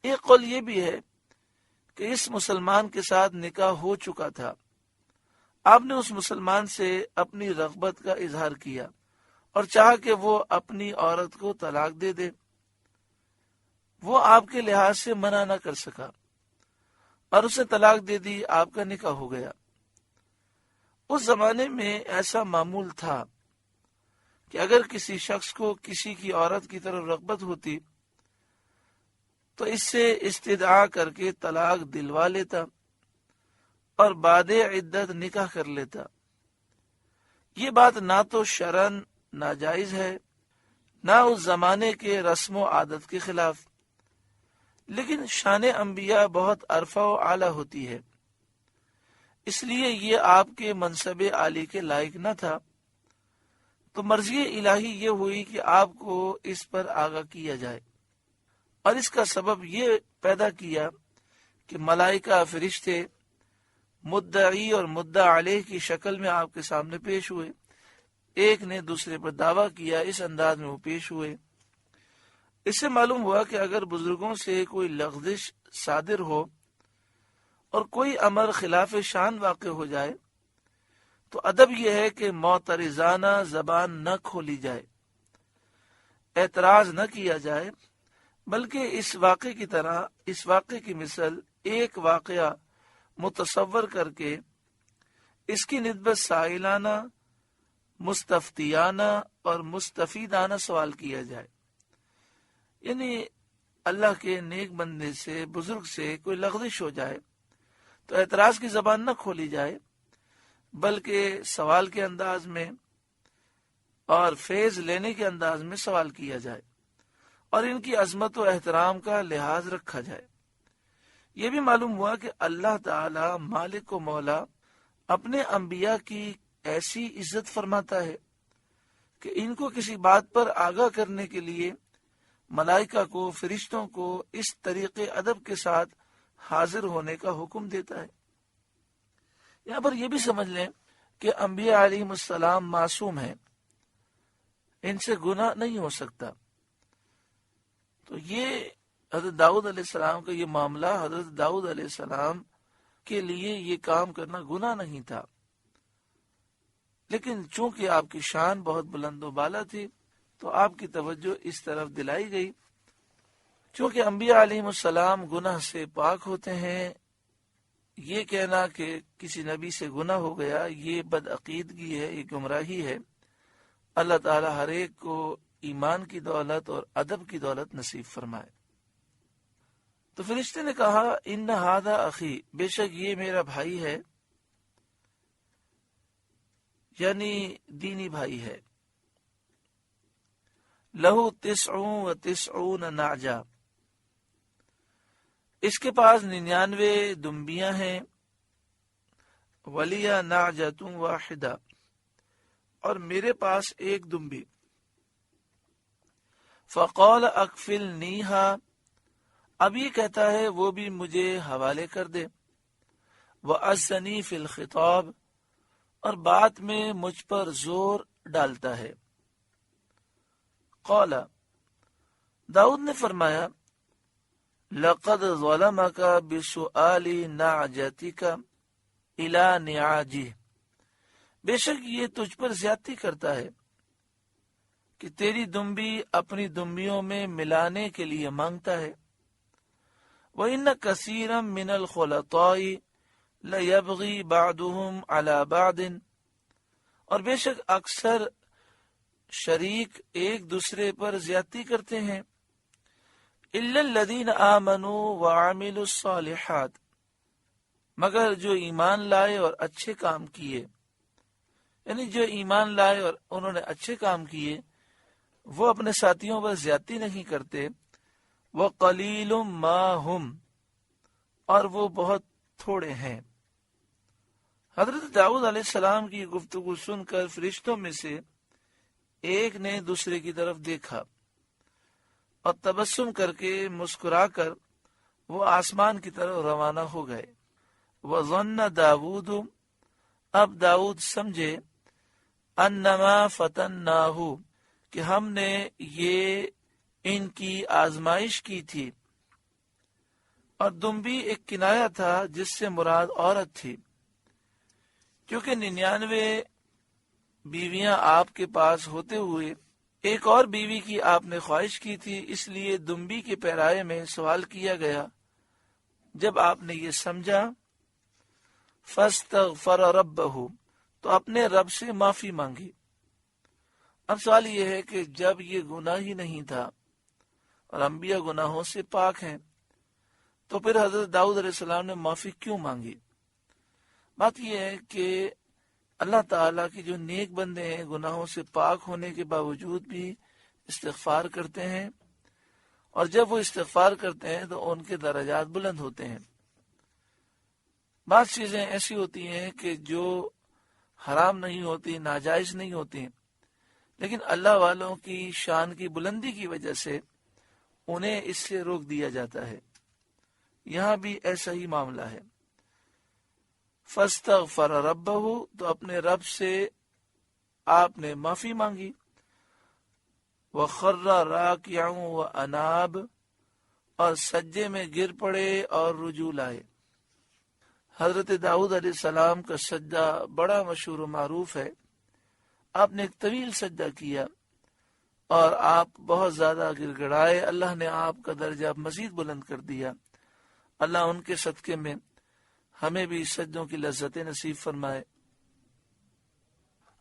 ایک قول یہ بھی ہے کہ اس مسلمان کے ساتھ نکاح ہو چکا تھا، آپ نے اس مسلمان سے اپنی رغبت کا اظہار کیا اور چاہا کہ وہ اپنی عورت کو طلاق دے دے، وہ آپ کے لحاظ سے منع نہ کر سکا اور اسے طلاق دے دی، آپ کا نکاح ہو گیا۔ اس زمانے میں ایسا معمول تھا کہ اگر کسی شخص کو کسی کی عورت کی طرف رغبت ہوتی تو اس سے استدعا کر کے طلاق دلوا لیتا اور بعد عدت نکاح کر لیتا۔ یہ بات نہ تو شرعاً ناجائز ہے، نہ اس زمانے کے رسم و عادت کے خلاف، لیکن شان انبیاء بہت عرفہ و اعلیٰ ہوتی ہے، اس لیے یہ آپ کے منصب عالی کے لائق نہ تھا، تو مرضی الہی یہ ہوئی کہ آپ کو اس پر آگاہ کیا جائے، اور اس کا سبب یہ پیدا کیا کہ ملائکہ فرشتے مدعی اور مدعا علیہ کی شکل میں آپ کے سامنے پیش ہوئے، ایک نے دوسرے پر دعویٰ کیا، اس انداز میں وہ پیش ہوئے۔ اس سے معلوم ہوا کہ اگر بزرگوں سے کوئی لغزش صادر ہو اور کوئی امر خلاف شان واقع ہو جائے تو ادب یہ ہے کہ معترضانہ زبان نہ کھولی جائے، اعتراض نہ کیا جائے، بلکہ اس واقعے کی مثل ایک واقعہ متصور کر کے اس کی نسبت سائلانہ، مستفتیانہ اور مستفیدانہ سوال کیا جائے۔ یعنی اللہ کے نیک بندے سے، بزرگ سے کوئی لغزش ہو جائے تو اعتراض کی زبان نہ کھولی جائے، بلکہ سوال کے انداز میں اور فیض لینے کے انداز میں سوال کیا جائے اور ان کی عظمت و احترام کا لحاظ رکھا جائے۔ یہ بھی معلوم ہوا کہ اللہ تعالی مالک و مولا اپنے انبیاء کی ایسی عزت فرماتا ہے کہ ان کو کسی بات پر آگاہ کرنے کے لیے ملائکہ کو، فرشتوں کو اس طریقے ادب کے ساتھ حاضر ہونے کا حکم دیتا ہے۔ یہاں پر یہ بھی سمجھ لیں کہ انبیاء علیہ السلام معصوم ہیں، ان سے گناہ نہیں ہو سکتا، تو یہ حضرت داؤد علیہ السلام کا یہ معاملہ، حضرت داؤد علیہ السلام کے لیے یہ کام کرنا گناہ نہیں تھا، لیکن چونکہ آپ کی شان بہت بلند و بالا تھی تو آپ کی توجہ اس طرف دلائی گئی۔ چونکہ انبیاء علیہ السلام گناہ سے پاک ہوتے ہیں، یہ کہنا کہ کسی نبی سے گناہ ہو گیا یہ بدعقیدگی ہے، یہ گمراہی ہے۔ اللہ تعالی ہر ایک کو ایمان کی دولت اور ادب کی دولت نصیب فرمائے۔ تو فرشتے نے کہا ان ھذا اخی، بے شک یہ میرا بھائی ہے، یعنی دینی بھائی ہے، لہو 99 نعجہ، اس کے پاس 99 دمبیاں ہیں، ولی نعجۃ واحدہ، اور میرے پاس ایک دمبی، فقال اکفلنیہا، اب یہ کہتا ہے وہ بھی مجھے حوالے کر دے، وَأَزَّنِي فِي الْخِطَابِ، اور بات میں مجھ پر زور ڈالتا ہے۔ قال، داؤد نے فرمایا، لقد ظلمك بسؤال نعجتك الى نعاجه، بے شک یہ تجھ پر زیادتی کرتا ہے کہ تیری دمبی اپنی دمبیوں میں ملانے کے لیے مانگتا ہے۔ وَإِنَّ كَثِيرًا مِنَ الْخُلَطَاءِ لَيَبْغِي بَعْضُهُمْ عَلَى بَعْضٍ، اور بے شک اکثر شریک ایک دوسرے پر زیادتی کرتے ہیں، إِلَّا الَّذِينَ آمَنُوا وَعَمِلُوا الصَّالِحَاتِ، مگر جو ایمان لائے اور اچھے کام کیے، یعنی جو ایمان لائے اور انہوں نے اچھے کام کیے وہ اپنے ساتھیوں پر زیادتی نہیں کرتے۔ وَقَلِيلٌ مَّا هُمْ، اور وہ بہت تھوڑے ہیں۔ حضرت داؤد علیہ السلام کی گفتگو سن کر فرشتوں میں سے ایک نے دوسرے کی طرف دیکھا اور تبسم کر کے مسکرا کر وہ آسمان کی طرف روانہ ہو گئے۔ وَظَنَّ داود، اب داؤد سمجھے، انما فتناہ، کہ ہم نے یہ ان کی آزمائش کی تھی، اور دمبی ایک کنایا تھا جس سے مراد عورت تھی، کیونکہ 99 بیویاں آپ کے پاس ہوتے ہوئے ایک اور بیوی کی آپ نے خواہش کی تھی، اس لیے دمبی کے پیرائے میں سوال کیا گیا۔ جب آپ نے یہ سمجھا فاستغفر ربہ، تو اپنے رب سے معافی مانگی۔ اب سوال یہ ہے کہ جب یہ گناہ ہی نہیں تھا اور انبیاء گناہوں سے پاک ہیں، تو پھر حضرت داؤد علیہ السلام نے معافی کیوں مانگی؟ بات یہ ہے کہ اللہ تعالیٰ کی جو نیک بندے ہیں گناہوں سے پاک ہونے کے باوجود بھی استغفار کرتے ہیں، اور جب وہ استغفار کرتے ہیں تو ان کے درجات بلند ہوتے ہیں۔ بعض چیزیں ایسی ہوتی ہیں کہ جو حرام نہیں ہوتی، ناجائز نہیں ہوتی، لیکن اللہ والوں کی شان کی بلندی کی وجہ سے انہیں اس سے روک دیا جاتا ہے۔ یہاں بھی ایسا ہی معاملہ ہے۔ فاستغفر ربہ، تو اپنے رب سے آپ نے معافی مانگی۔ وخر راکعا واناب، اور سجدے میں گر پڑے اور رجوع لائے۔ حضرت داؤد علیہ السلام کا سجدہ بڑا مشہور و معروف ہے۔ آپ نے ایک طویل سجدہ کیا اور آپ بہت زیادہ گر گڑائے۔ اللہ نے آپ کا درجہ مزید بلند کر دیا۔ اللہ ان کے صدقے میں ہمیں بھی سجدوں کی لذتیں نصیب فرمائے۔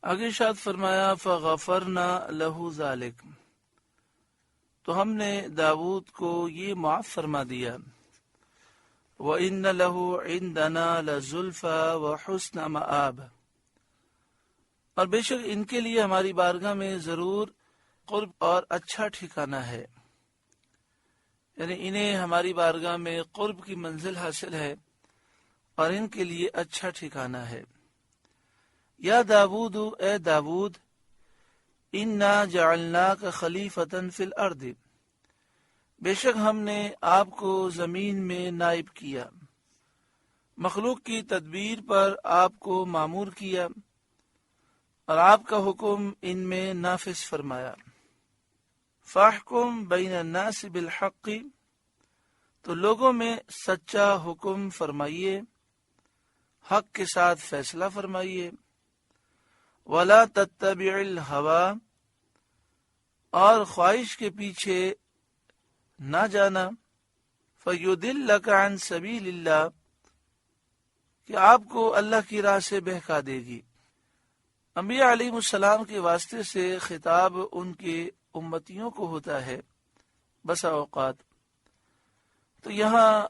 آگے ارشاد فرمایا فغفرنا لہ ذالک، تو ہم نے داؤد کو یہ معاف فرما دیا۔ وَإِنَّ لَهُ عِندَنَا لَزُلْفَىٰ وَحُسْنَ مَآبٍ، اور بے شک ان کے لیے ہماری بارگاہ میں ضرور قرب اور اچھا ٹھکانہ ہے، یعنی انہیں ہماری بارگاہ میں قرب کی منزل حاصل ہے اور ان کے لیے اچھا ٹھکانہ ہے۔ یا داود، اے داود، انا جعلناک خلیفۃ فی الارض، بے شک ہم نے آپ کو زمین میں نائب کیا، مخلوق کی تدبیر پر آپ کو مامور کیا اور آپ کا حکم ان میں نافذ فرمایا۔ فاحکم بین الناس بالحق، تو لوگوں میں سچا حکم فرمائیے، حق کے ساتھ فیصلہ فرمائیے۔ ولا تتبع الہوی، اور خواہش کے پیچھے نہ جانا۔ فیضلک عن سبیل اللہ، کہ آپ کو اللہ کی راہ سے بہکا دے گی۔ انبیاء علیہ السلام کے واسطے سے خطاب ان کے امتیوں کو ہوتا ہے بسا اوقات، تو یہاں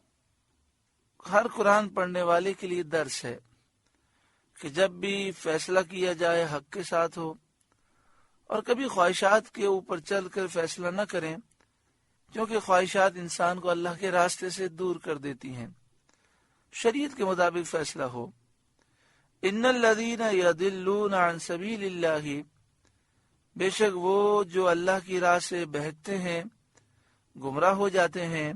ہر قرآن پڑھنے والے کے لیے درس ہے کہ جب بھی فیصلہ کیا جائے حق کے ساتھ ہو، اور کبھی خواہشات کے اوپر چل کر فیصلہ نہ کریں، کیونکہ خواہشات انسان کو اللہ کے راستے سے دور کر دیتی ہیں۔ شریعت کے مطابق فیصلہ ہو۔ ان الذین یضلون عن سبیل اللہ، بے شک وہ جو اللہ کی راہ سے بہکتے ہیں، گمراہ ہو جاتے ہیں،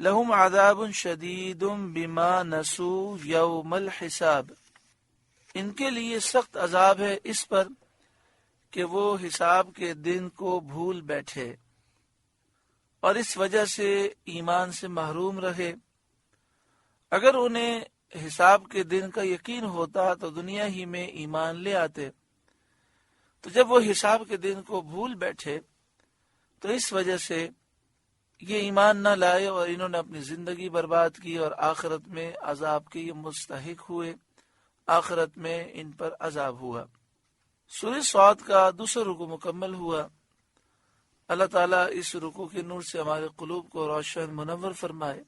لہم عذاب شدید بما نسوا یوم الحساب، ان کے لیے سخت عذاب ہے اس پر کہ وہ حساب کے دن کو بھول بیٹھے اور اس وجہ سے ایمان سے محروم رہے۔ اگر انہیں حساب کے دن کا یقین ہوتا تو دنیا ہی میں ایمان لے آتے، تو جب وہ حساب کے دن کو بھول بیٹھے تو اس وجہ سے یہ ایمان نہ لائے اور انہوں نے اپنی زندگی برباد کی اور آخرت میں عذاب کے یہ مستحق ہوئے، آخرت میں ان پر عذاب ہوا۔ سورہ صاد کا دوسرا رکوع مکمل ہوا۔ اللہ تعالیٰ اس رکوع کے نور سے ہمارے قلوب کو روشن منور فرمائے۔